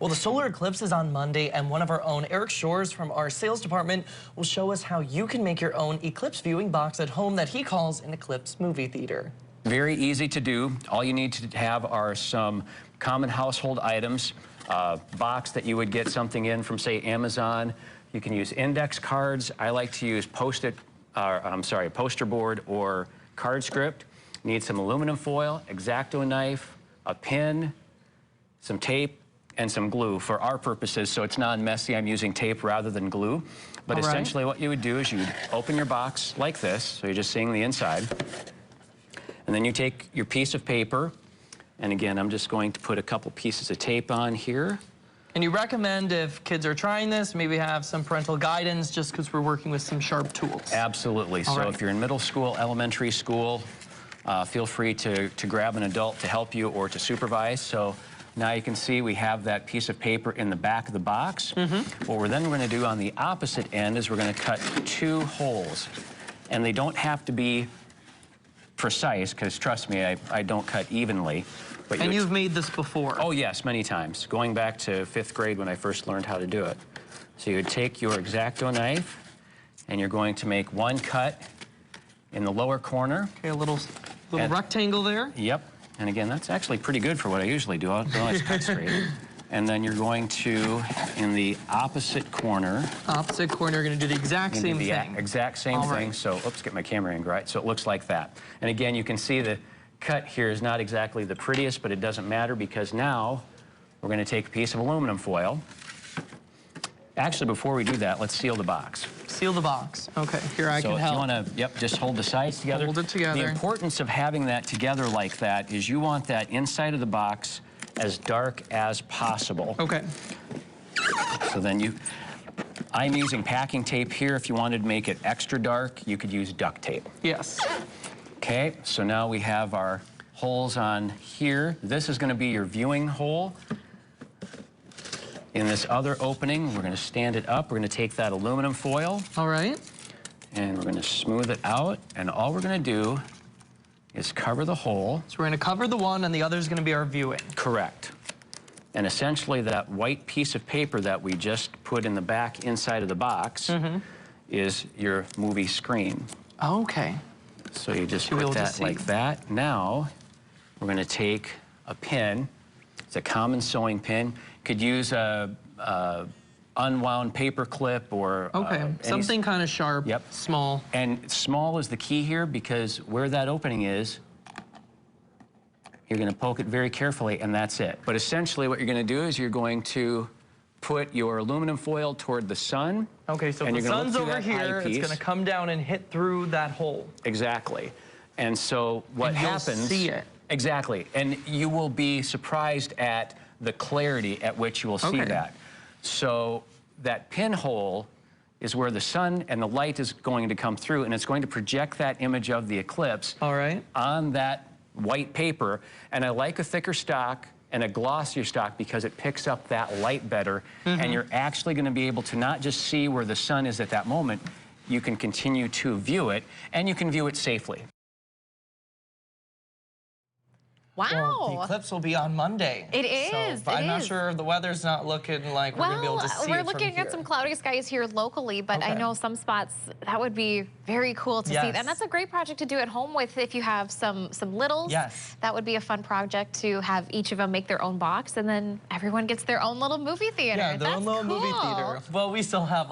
Well, the solar eclipse is on Monday, and one of our own, Eric Shoars from our sales department, will show us how you can make your own eclipse viewing box at home that he calls an eclipse movie theater. Very easy to do. All you need to have are some common household items, a box that you would get something in from, say, Amazon. You can use index cards. I like to use poster board or card script. You need some aluminum foil, X-Acto knife, a pin, some tape, and some glue for our purposes, so it's not messy. I'm using tape rather than glue. But essentially what you would do is you'd open your box like this, so you're just seeing the inside. And then you take your piece of paper, and again, I'm just going to put a couple pieces of tape on here. And you recommend, if kids are trying this, maybe have some parental guidance, just because we're working with some sharp tools. Absolutely. So if you're in middle school, elementary school, feel free to grab an adult to help you or to supervise. So now you can see we have that piece of paper in the back of the box. What we're then going to do on the opposite end is we're going to cut 2 holes. And they don't have to be precise, because trust me, I don't cut evenly. But and you've made this before? Oh yes, many times, going back to 5th grade when I first learned how to do it. So you would take your X-Acto knife, and you're going to make 1 cut in the lower corner. Okay, a little rectangle there. Yep. And again, that's actually pretty good for what I usually do. I don't always cut straight. And then you're going to, in the opposite corner. Opposite corner, you're going to do the exact same thing. Exact same thing. So, oops, get my camera angle right. So it looks like that. And again, you can see the cut here is not exactly the prettiest, but it doesn't matter, because now we're going to take a piece of aluminum foil. Actually, before we do that, let's seal the box. Seal the box. Okay, here I can help. So if you want to, just hold the sides together. Hold it together. The importance of having that together like that is you want that inside of the box as dark as possible. Okay. So then I'm using packing tape here. If you wanted to make it extra dark, you could use duct tape. Yes. Okay, so now we have our holes on here. This is going to be your viewing hole. In this other opening, we're going to stand it up. We're going to take that aluminum foil. All right. And we're going to smooth it out. And all we're going to do is cover the hole. So we're going to cover the one, and the other is going to be our viewing. Correct. And essentially that white piece of paper that we just put in the back inside of the box is your movie screen. Okay. So you just put that like that. Now we're going to take a pin. It's a common sewing pin. Could use a unwound paper clip or something kind of sharp. Yep. Small. And small is the key here, because where that opening is, you're going to poke it very carefully, and that's it. But essentially what you're going to do is you're going to put your aluminum foil toward the sun. Okay, so if the sun's over here, it's going to come down and hit through that hole. Exactly. And so what happens... You'll see it. Exactly. And you will be surprised at the clarity at which you will see that. So that pinhole is where the sun and the light is going to come through, and it's going to project that image of the eclipse on that white paper. And I like a thicker stock and a glossier stock because it picks up that light better, and you're actually going to be able to not just see where the sun is at that moment, you can continue to view it, and you can view it safely. Wow. Well, the eclipse will be on Monday. It is. I'm not sure, the weather's not looking like we're going to be able to see it we're looking at some cloudy skies here locally, but I know some spots that would be very cool to see. And that's a great project to do at home with if you have some littles. Yes. That would be a fun project to have each of them make their own box, and then everyone gets their own little movie theater. Yeah, their own little movie theater. Well, we still have